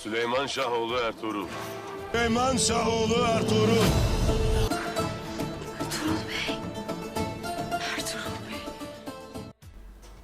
Süleyman Şahoğlu Ertuğrul. Süleyman Şahoğlu Ertuğrul.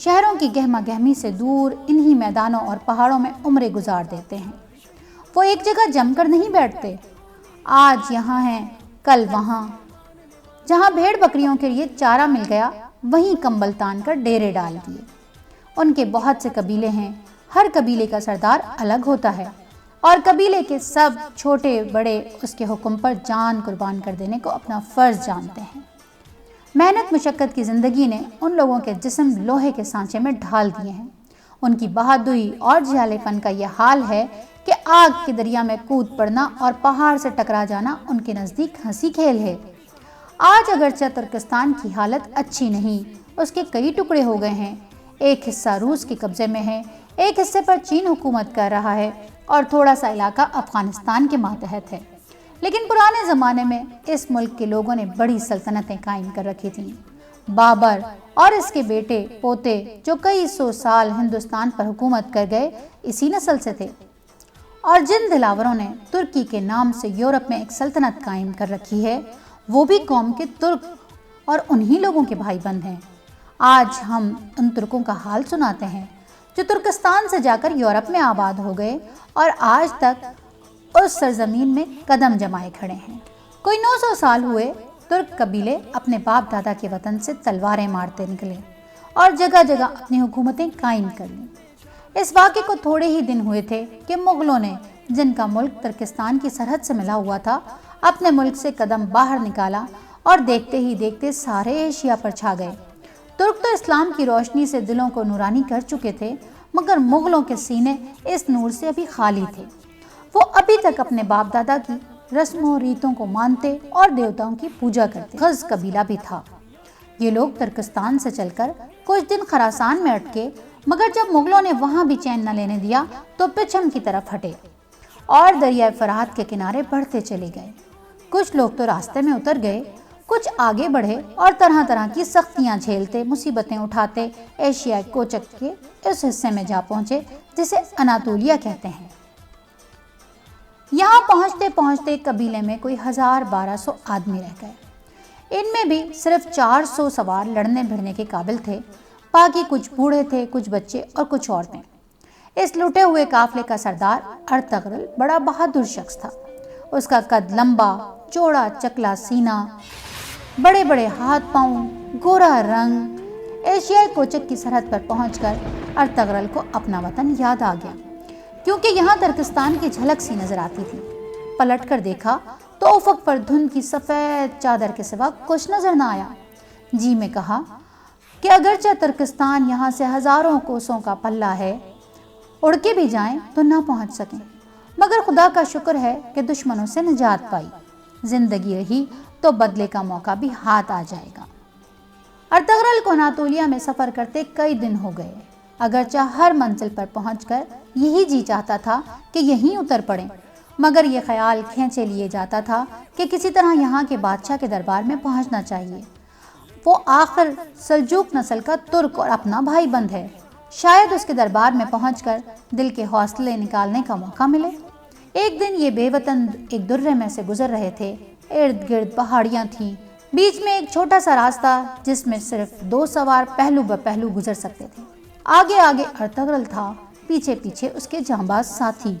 شہروں کی گہما گہمی سے دور انہی میدانوں اور پہاڑوں میں عمریں گزار دیتے ہیں۔ وہ ایک جگہ جم کر نہیں بیٹھتے، آج یہاں ہیں کل وہاں۔ جہاں بھیڑ بکریوں کے لیے چارہ مل گیا وہیں کمبل تان کر ڈیرے ڈال دیے۔ ان کے بہت سے قبیلے ہیں، ہر قبیلے کا سردار الگ ہوتا ہے اور قبیلے کے سب چھوٹے بڑے اس کے حکم پر جان قربان کر دینے کو اپنا فرض جانتے ہیں۔ محنت مشقت کی زندگی نے ان لوگوں کے جسم لوہے کے سانچے میں ڈھال دیے ہیں۔ ان کی بہادری اور جھالے پن کا یہ حال ہے کہ آگ کے دریا میں کود پڑنا اور پہاڑ سے ٹکرا جانا ان کے نزدیک ہنسی کھیل ہے۔ آج اگرچہ ترکستان کی حالت اچھی نہیں، اس کے کئی ٹکڑے ہو گئے ہیں، ایک حصہ روس کے قبضے میں ہے، ایک حصے پر چین حکومت کر رہا ہے اور تھوڑا سا علاقہ افغانستان کے ماتحت ہے، لیکن پرانے زمانے میں اس ملک کے لوگوں نے بڑی سلطنتیں قائم کر رکھی تھیں۔ بابر اور اس کے بیٹے پوتے جو کئی سو سال ہندوستان پر حکومت کر گئے اسی نسل سے تھے، اور جن دلاوروں نے ترکی کے نام سے یورپ میں ایک سلطنت قائم کر رکھی ہے وہ بھی قوم کے ترک اور انہی لوگوں کے بھائی بند ہیں۔ آج ہم ان ترکوں کا حال سناتے ہیں جو ترکستان سے جا کر یورپ میں آباد ہو گئے اور آج تک اس سرزمین میں قدم جمائے کھڑے ہیں۔ کوئی 900 سال ہوئے ترک قبیلے اپنے باپ دادا کے وطن سے تلواریں مارتے نکلے اور جگہ جگہ اپنی حکومتیں قائم کر لیں۔ اس واقعے کو تھوڑے ہی دن ہوئے تھے کہ مغلوں نے، جن کا ملک ترکستان کی سرحد سے ملا ہوا تھا، اپنے ملک سے قدم باہر نکالا اور دیکھتے ہی دیکھتے سارے ایشیا پر چھا گئے۔ ترک تو اسلام کی روشنی سے دلوں کو نورانی کر چکے تھے، مگر مغلوں کے سینے اس نور سے ابھی خالی تھے۔ وہ ابھی تک اپنے باپ دادا کی رسم و ریتوں کو مانتے اور دیوتاؤں کی پوجا کرتے۔ غز قبیلہ بھی تھا۔ یہ لوگ ترکستان سے چل کر کچھ دن خراسان میں اٹکے، مگر جب مغلوں نے وہاں بھی چین نہ لینے دیا تو پچھم کی طرف ہٹے اور دریائے فرات کے کنارے بڑھتے چلے گئے۔ کچھ لوگ تو راستے میں اتر گئے، کچھ آگے بڑھے اور طرح طرح کی سختیاں جھیلتے، مصیبتیں اٹھاتے ایشیائی کوچک کے اس حصے میں جا پہنچے جسے اناطولیہ کہتے ہیں۔ یہاں پہنچتے پہنچتے قبیلے میں کوئی 1000-1200 آدمی رہ گئے۔ ان میں بھی صرف 400 سوار لڑنے بھڑنے کے قابل تھے، باقی کچھ بوڑھے تھے، کچھ بچے اور کچھ عورتیں۔ اس لٹے ہوئے قافلے کا سردار ارطغرل بڑا بہادر شخص تھا۔ اس کا قد لمبا، چوڑا چکلا سینہ، بڑے بڑے ہاتھ پاؤں، گورا رنگ۔ ایشیائی کوچک کی سرحد پر پہنچ کر ارطغرل کو اپنا وطن یاد آ گیا، کیونکہ یہاں ترکستان کی جھلک سی نظر آتی تھی۔ پلٹ کر دیکھا تو افق پر دھند کی سفید چادر کے سوا کچھ نظر نہ آیا۔ جی میں کہا کہ اگرچہ ترکستان یہاں سے ہزاروں کوسوں کا پلہ ہے، اڑ کے بھی جائیں تو نہ پہنچ سکیں، مگر خدا کا شکر ہے کہ دشمنوں سے نجات پائی، زندگی رہی تو بدلے کا موقع بھی ہاتھ آ جائے گا۔ ارطغرل کو اناطولیہ میں سفر کرتے کئی دن ہو گئے، اگرچہ ہر منزل پر پہنچ کر یہی جی چاہتا تھا کہ یہیں اتر پڑیں، مگر یہ خیال کھینچے لیے جاتا تھا کہ کسی طرح یہاں کے بادشاہ کے دربار میں پہنچنا چاہیے۔ وہ آخر سلجوق نسل کا ترک اور اپنا بھائی بند ہے، شاید اس کے دربار میں پہنچ کر دل کے حوصلے نکالنے کا موقع ملے۔ ایک دن یہ بے وطن ایک درے میں سے گزر رہے تھے، ارد گرد پہاڑیاں تھیں، بیچ میں ایک چھوٹا سا راستہ جس میں صرف 2 سوار پہلو بہ پہلو گزر سکتے تھے۔ آگے آگے ارطغرل تھا، پیچھے پیچھے اس کے جانباز ساتھی،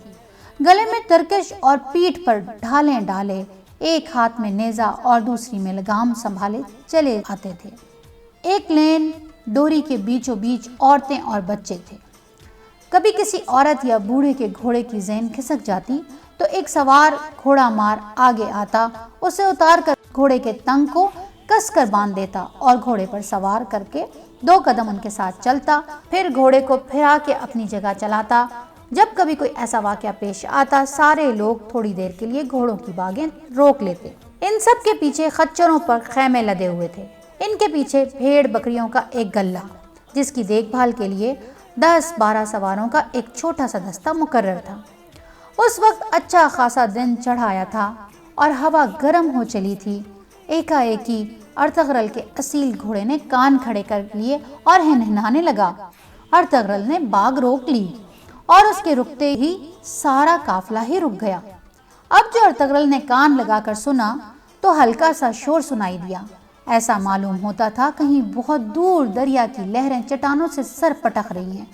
گلے میں ترکش اور پیٹھ پر ڈھالیں ڈالے، ایک ہاتھ میں نیزہ اور دوسری میں لگام سنبھالے چلے آتے تھے۔ ایک لین ڈوری کے بیچوں بیچ عورتیں اور بچے تھے۔ کبھی کسی عورت یا بوڑھے کے گھوڑے کی زین کھسک جاتی تو ایک سوار گھوڑا مار آگے آتا، اسے اتار کر گھوڑے کے تنگ کو کس کر باندھ دیتا اور گھوڑے پر سوار کر کے 2 قدم ان کے ساتھ چلتا، پھر گھوڑے کو پھرا کے اپنی جگہ چلاتا۔ جب کبھی کوئی ایسا واقعہ پیش آتا، سارے لوگ تھوڑی دیر کے لیے گھوڑوں کی باگیں روک لیتے۔ ان سب کے پیچھے خچروں پر خیمے لدے ہوئے تھے، ان کے پیچھے بھیڑ بکریوں کا ایک گلہ، جس کی دیکھ بھال کے لیے 10-12 سواروں کا ایک چھوٹا سا دستہ مقرر تھا۔ اس وقت اچھا خاصا دن چڑھ آیا تھا اور ہوا گرم ہو چلی تھی۔ ایکا ایکی ارطغرل کے اصیل گھوڑے نے کان کھڑے کر لیے اور ہنہنانے لگا۔ ارطغرل نے باگ روک لی اور اس کے رکتے ہی سارا قافلہ ہی رک گیا۔ اب جو ارطغرل نے کان لگا کر سنا تو ہلکا سا شور سنائی دیا، ایسا معلوم ہوتا تھا کہیں بہت دور دریا کی لہریں چٹانوں سے سر پٹک رہی ہیں۔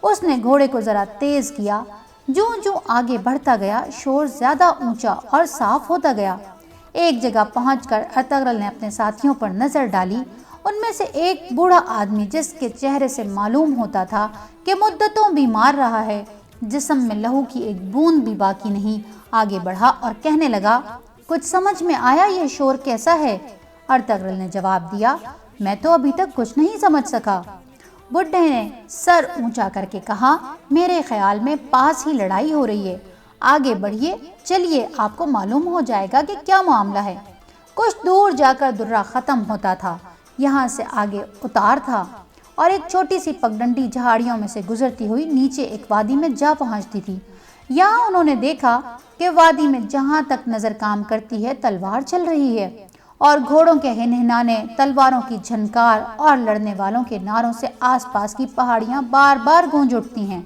اس نے گھوڑے کو ذرا تیز کیا۔ جوں جوں آگے بڑھتا گیا شور زیادہ اونچا اور صاف ہوتا گیا۔ ایک جگہ پہنچ کر ارطغرل نے اپنے ساتھیوں پر نظر ڈالی۔ ان میں سے ایک بوڑھا آدمی جس کے چہرے سے معلوم ہوتا تھا کہ مدتوں بیمار رہا ہے، جسم میں لہو کی ایک بوند بھی باقی نہیں، آگے بڑھا اور کہنے لگا، کچھ سمجھ میں آیا یہ شور کیسا ہے؟ ارطغرل نے جواب دیا، میں تو ابھی تک کچھ نہیں سمجھ سکا۔ بڈھے نے سر اونچا کر کے کہا، میرے خیال میں پاس ہی لڑائی ہو رہی ہے، آگے بڑھیے، چلیے آپ کو معلوم ہو جائے گا کہ کیا معاملہ ہے۔ کچھ دور جا کر درہ ختم ہوتا تھا، یہاں سے آگے اتار تھا اور ایک چھوٹی سی پگڈنڈی جھاڑیوں میں سے گزرتی ہوئی نیچے ایک وادی میں جا پہنچتی تھی۔ یہاں انہوں نے دیکھا کہ وادی میں جہاں تک نظر کام کرتی ہے تلوار چل رہی ہے اور گھوڑوں کے ہنہنانے، تلواروں کی جھنکار اور لڑنے والوں کے نعروں سے آس پاس کی پہاڑیاں بار بار گونج اٹھتی ہیں۔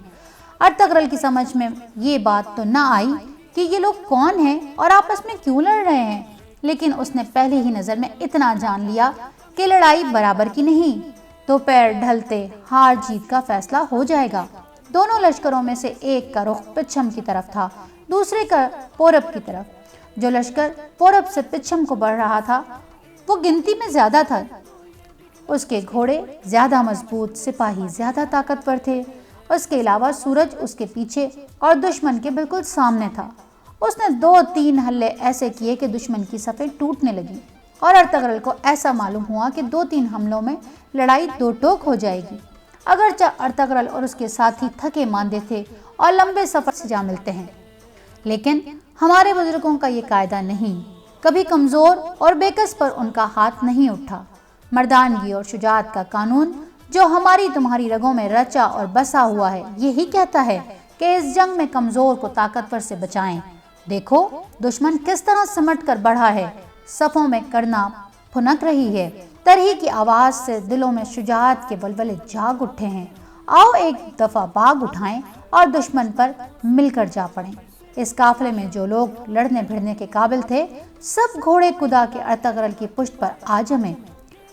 ارطغرل کی سمجھ میں یہ بات تو نہ آئی کہ یہ لوگ کون ہیں اور آپس میں کیوں لڑ رہے ہیں، لیکن اس نے پہلی ہی نظر میں اتنا جان لیا کہ لڑائی برابر کی نہیں، دوپہر ڈھلتے ہار جیت کا فیصلہ ہو جائے گا۔ دونوں لشکروں میں سے ایک کا رخ پچھم کی طرف تھا، دوسرے کا پورب کی طرف۔ جو لشکر پورب سے پچھم کو بڑھ رہا تھا وہ گنتی میں زیادہ تھا، اس کے گھوڑے زیادہ مضبوط، سپاہی زیادہ طاقتور تھے۔ اس کے علاوہ سورج اس کے پیچھے اور دشمن کے بالکل سامنے تھا۔ اس نے 2-3 حملے ایسے کیے کہ دشمن کی صفیں ٹوٹنے لگیں اور ارطغرل کو ایسا معلوم ہوا کہ 2-3 حملوں میں لڑائی دو ٹوک ہو جائے گی۔ اگرچہ ارطغرل اور اس کے ساتھی تھکے ماندے تھے اور لمبے سفر سے جا ملتے ہیں، لیکن ہمارے بزرگوں کا یہ قاعدہ نہیں، کبھی کمزور اور بےکس پر ان کا ہاتھ نہیں اٹھا۔ مردانگی اور شجاعت کا قانون جو ہماری تمہاری رگوں میں رچا اور بسا ہوا ہے یہی کہتا ہے کہ اس جنگ میں کمزور کو طاقتور سے بچائیں۔ دیکھو دشمن کس طرح سمٹ کر بڑھا ہے، صفوں میں کرنا پھنک رہی ہے، ترہی کی آواز سے دلوں میں شجاعت کے ولولے جاگ اٹھے ہیں۔ آؤ ایک دفعہ باغ اٹھائیں اور دشمن پر مل کر جا پڑیں۔ اس قافلے میں جو لوگ لڑنے بھڑنے کے قابل تھے سب گھوڑے کدا کے ارطغرل کی پشت پر آ جمے۔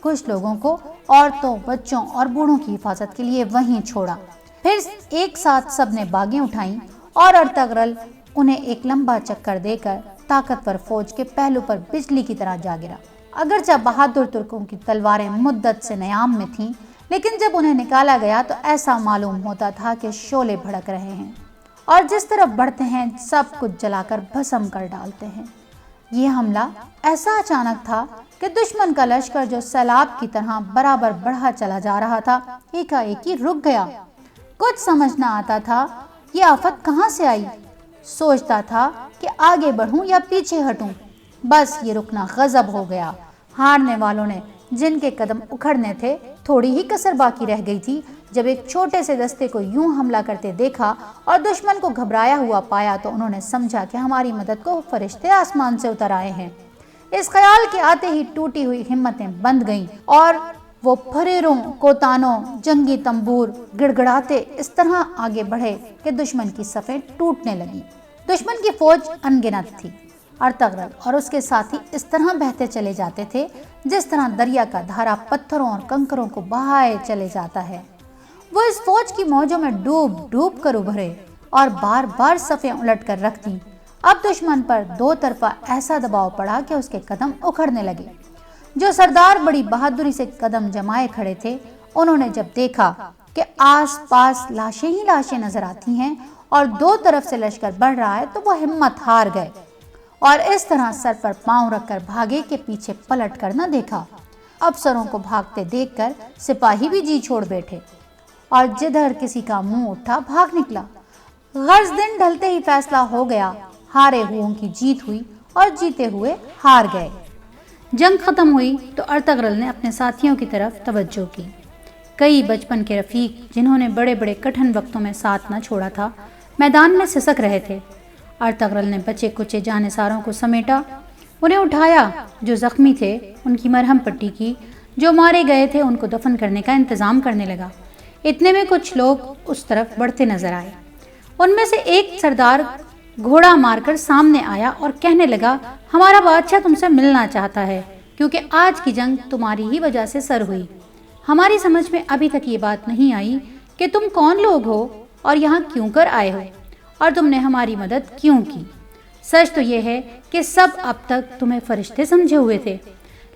کچھ لوگوں کو عورتوں، بچوں اور بوڑھوں کی حفاظت کے لیے وہیں چھوڑا۔ پھر ایک ساتھ سب نے باغیں اٹھائیں اور ارطغرل انہیں ایک لمبا چکر دے کر طاقتور فوج کے پہلو پر بجلی کی طرح جا گرا۔ اگرچہ بہادر ترکوں کی تلواریں مدت سے نیام میں تھیں، لیکن جب انہیں نکالا گیا تو ایسا معلوم ہوتا تھا کہ شعلے بھڑک رہے ہیں اور جس طرف بڑھتے ہیں سب کچھ جلا کر بھسم کر ڈالتے ہیں۔ یہ حملہ ایسا اچانک تھا کہ دشمن کا لشکر جو سیلاب کی طرح برابر بڑھا چلا جا رہا تھا ایک ہی رک گیا۔ کچھ سمجھ نہ آتا تھا یہ آفت کہاں سے آئی۔ سوچتا تھا کہ آگے بڑھوں یا پیچھے ہٹوں، بس یہ رکنا غضب ہو گیا۔ ہارنے والوں نے جن کے قدم اکھڑنے تھے تھوڑی ہی کسر باقی رہ گئی تھی۔ جب ایک چھوٹے سے دستے کو یوں حملہ کرتے دیکھا اور دشمن کو گھبرایا ہوا پایا تو انہوں نے سمجھا کہ ہماری مدد کو فرشتے آسمان سے اتر آئے ہیں۔ اس خیال کے آتے ہی ٹوٹی ہوئی ہمتیں بند گئیں اور وہ پھریروں، کوتانوں، جنگی تنبور گڑگڑاتے اس طرح آگے بڑھے کہ دشمن کی صفیں ٹوٹنے لگیں۔ دشمن کی فوج انگنت تھی۔ ارطغرل اور اس کے ساتھی اس طرح بہتے چلے جاتے تھے جس طرح دریا کا دھارا پتھروں اور کنکروں کو بہائے چلے جاتا ہے۔ وہ اس فوج کی موجوں میں ڈوب ڈوب کر ابھرے اور بار بار صفیں الٹ کر رکھ دیں۔ اب دشمن پر دو طرفہ ایسا دباؤ پڑا کہ اس کے قدم اکھڑنے لگے۔ جو سردار بڑی بہادری سے قدم جمائے کھڑے تھے انہوں نے جب دیکھا کہ آس پاس لاشیں ہی لاشیں نظر آتی ہیں اور دو طرف سے لشکر بڑھ رہا ہے تو وہ ہمت ہار گئے اور اس طرح سر پر پاؤں رکھ کر بھاگے کہ پیچھے پلٹ کر نہ دیکھا۔ افسروں کو بھاگتے دیکھ کر سپاہی بھی جی چھوڑ بیٹھے اور جدھر کسی کا منہ اٹھا بھاگ نکلا۔ غرض دن ڈھلتے ہی فیصلہ ہو گیا، ہارے ہوئوں کی جیت ہوئی اور جیتے ہوئے ہار گئے۔ جنگ ختم ہوئی تو ارطغرل نے اپنے ساتھیوں کی طرف توجہ کی۔ کئی بچپن کے رفیق جنہوں نے بڑے بڑے کٹھن وقتوں میں ساتھ نہ چھوڑا تھا میدان میں سسک رہے تھے۔ ارطغرل نے بچے کچے جانثاروں کو سمیٹا، انہیں اٹھایا، جو زخمی تھے ان کی مرہم پٹی کی، جو مارے گئے تھے ان کو دفن کرنے کا انتظام کرنے لگا۔ اتنے میں کچھ لوگ اس طرف بڑھتے نظر آئے۔ ان میں سے ایک سردار گھوڑا مار کر سامنے آیا اور کہنے لگا، ہمارا بادشاہ تم سے ملنا چاہتا ہے۔ کیونکہ آج کی جنگ تمہاری ہی وجہ سے سر ہوئی۔ ہماری سمجھ میں ابھی تک یہ بات نہیں آئی کہ تم کون لوگ ہو اور یہاں کیوں کر آئے ہو، اور تم نے ہماری مدد کیوں کی۔ سچ تو یہ ہے کہ سب اب تک تمہیں فرشتے سمجھے ہوئے تھے،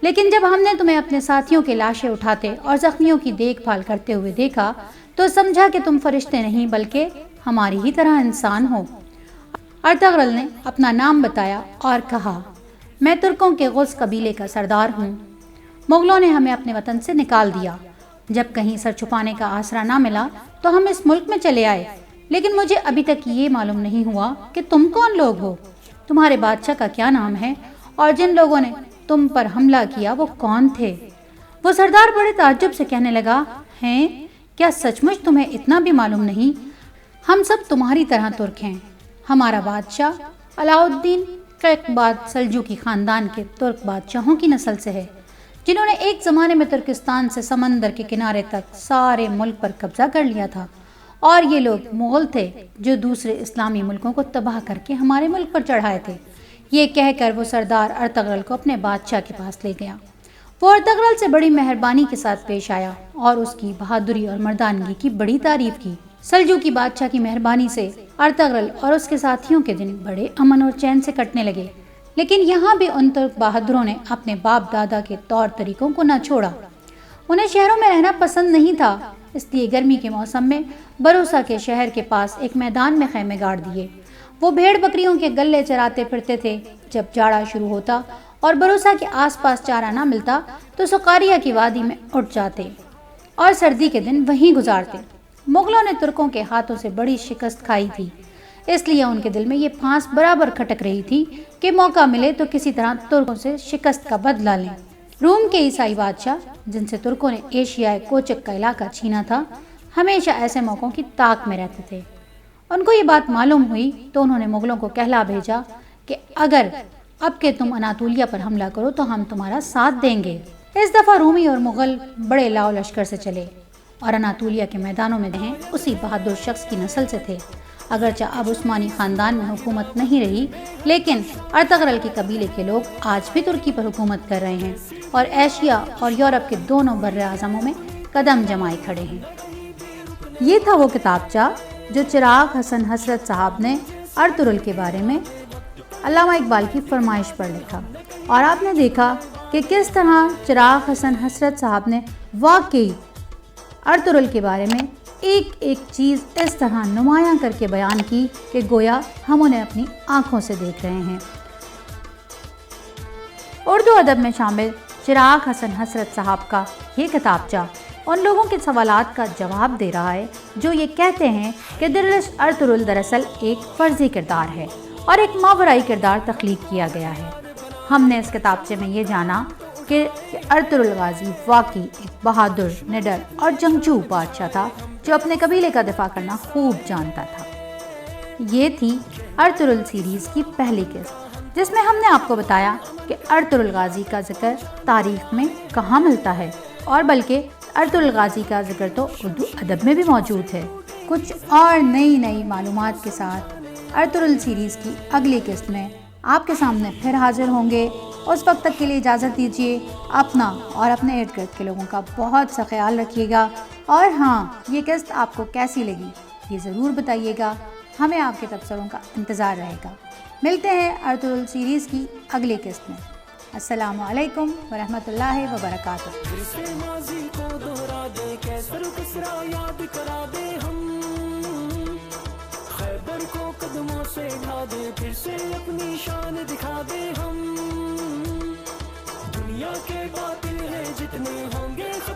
لیکن جب ہم نے تمہیں اپنے ساتھیوں کے لاشیں اٹھاتے اور زخمیوں کی دیکھ بھال کرتے ہوئے دیکھا تو سمجھا کہ تم فرشتے نہیں بلکہ ہماری ہی طرح انسان ہو۔ ارطغرل نے اپنا نام بتایا اور کہا، میں ترکوں کے غز قبیلے کا سردار ہوں۔ مغلوں نے ہمیں اپنے وطن سے نکال دیا۔ جب کہیں سر چھپانے کا آسرا نہ ملا تو ہم اس ملک میں چلے آئے، لیکن مجھے ابھی تک یہ معلوم نہیں ہوا کہ تم کون لوگ ہو، تمہارے بادشاہ کا کیا نام ہے، اور جن لوگوں نے تم پر حملہ کیا وہ کون تھے۔ وہ سردار بڑے تعجب سے کہنے لگا، ہیں کیا سچ مچ تمہیں اتنا بھی معلوم نہیں؟ ہم سب تمہاری طرح ترک ہیں۔ ہمارا بادشاہ علاؤالدین قیقباد سلجوقی خاندان کے ترک بادشاہوں کی نسل سے ہے، جنہوں نے ایک زمانے میں ترکستان سے سمندر کے کنارے تک سارے ملک پر قبضہ کر لیا تھا، اور یہ لوگ مغل تھے جو دوسرے اسلامی ملکوں کو تباہ کر کے ہمارے ملک پر چڑھائے تھے۔ یہ کہہ کر وہ سردار ارطغرل کو اپنے بادشاہ کے پاس لے گیا۔ وہ ارطغرل سے بڑی مہربانی کے ساتھ پیش آیا اور اس کی بہادری اور مردانگی کی بڑی تعریف کی۔ سلجوقی بادشاہ کی مہربانی سے ارطغرل اور اس کے ساتھیوں کے دن بڑے امن اور چین سے کٹنے لگے، لیکن یہاں بھی ان ترک بہادروں نے اپنے باپ دادا کے طور طریقوں کو نہ چھوڑا۔ انہیں شہروں میں رہنا پسند نہیں تھا، اس لیے گرمی کے موسم میں بروسا کے شہر کے پاس ایک میدان میں خیمے گاڑ دیے۔ وہ بھیڑ بکریوں کے گلے چراتے پھرتے تھے۔ جب جاڑا شروع ہوتا اور بروسا کے آس پاس چارہ نہ ملتا تو سقاریہ کی وادی میں اٹھ جاتے اور سردی کے دن وہیں گزارتے۔ مغلوں نے ترکوں کے ہاتھوں سے بڑی شکست کھائی تھی، اس لیے ان کے دل میں یہ پھانس برابر کھٹک رہی تھی کہ موقع ملے تو کسی طرح ترکوں سے شکست کا بدلہ لیں۔ روم کے عیسائی بادشاہ، جن سے ترکوں نے ایشیائے کوچک کا علاقہ چھینا تھا، ہمیشہ ایسے موقعوں کی طاق میں رہتے تھے۔ ان کو یہ بات معلوم ہوئی تو انہوں نے مغلوں کو کہلا بھیجا کہ اگر اب کے تم اناطولیہ پر حملہ کرو تو ہم تمہارا ساتھ دیں گے۔ اس دفعہ رومی اور مغل بڑے لاؤ لشکر سے چلے اور اناطولیہ کے میدانوں میں ہیں اسی بہادر شخص کی نسل سے تھے۔ اگرچہ اب عثمانی خاندان میں حکومت نہیں رہی، لیکن ارطغرل کے قبیلے کے لوگ آج بھی ترکی پر حکومت کر رہے ہیں اور ایشیا اور یورپ کے دونوں بر اعظموں میں قدم جمائے کھڑے ہیں۔ یہ تھا وہ کتابچہ جو چراغ حسن حسرت صاحب نے ارطغرل کے بارے میں علامہ اقبال کی فرمائش پر لکھا، اور آپ نے دیکھا کہ کس طرح چراغ حسن حسرت صاحب نے واقعی ارطغرل کے بارے میں ایک ایک چیز اس طرح نمایاں کر کے بیان کی کہ گویا ہم انہیں اپنی آنکھوں سے دیکھ رہے ہیں۔ اردو ادب میں شامل چراغ حسن حسرت صاحب کا یہ کتابچہ ان لوگوں کے سوالات کا جواب دے رہا ہے جو یہ کہتے ہیں کہ درویش ارطغرل دراصل ایک فرضی کردار ہے اور ایک ماورائی کردار تخلیق کیا گیا ہے۔ ہم نے اس کتابچے میں یہ جانا کہ ارطغرل غازی واقعی ایک بہادر، نڈر اور جنگجو بادشاہ تھا جو اپنے قبیلے کا دفاع کرنا خوب جانتا تھا۔ یہ تھی ارطغرل سیریز کی پہلی قسط، جس میں ہم نے آپ کو بتایا کہ ارطغرل غازی کا ذکر تاریخ میں کہاں ملتا ہے، اور بلکہ ارطغرل غازی کا ذکر تو اردو ادب میں بھی موجود ہے۔ کچھ اور نئی معلومات کے ساتھ ارطغرل سیریز کی اگلی قسط میں آپ کے سامنے پھر حاضر ہوں گے۔ اس وقت تک کے لیے اجازت دیجیے۔ اپنا اور اپنے ارد گرد کے لوگوں کا بہت سا خیال رکھیے گا، اور ہاں، یہ قسط آپ کو کیسی لگی یہ ضرور بتائیے گا۔ ہمیں آپ کے تبصروں کا انتظار رہے گا۔ ملتے ہیں ارطغرل سیریز کی اگلی قسط میں۔ السلام علیکم ورحمۃ اللہ وبرکاتہ۔ پھر سے ماضی کو دوہرا دے، کیسر و کسریٰ یاد کرا دے، ہم خیبر کو قدموں سے ڈھا دے، پھر سے اپنی شان دکھا دے، ہم دنیا کے باطل ہیں جتنے ہوں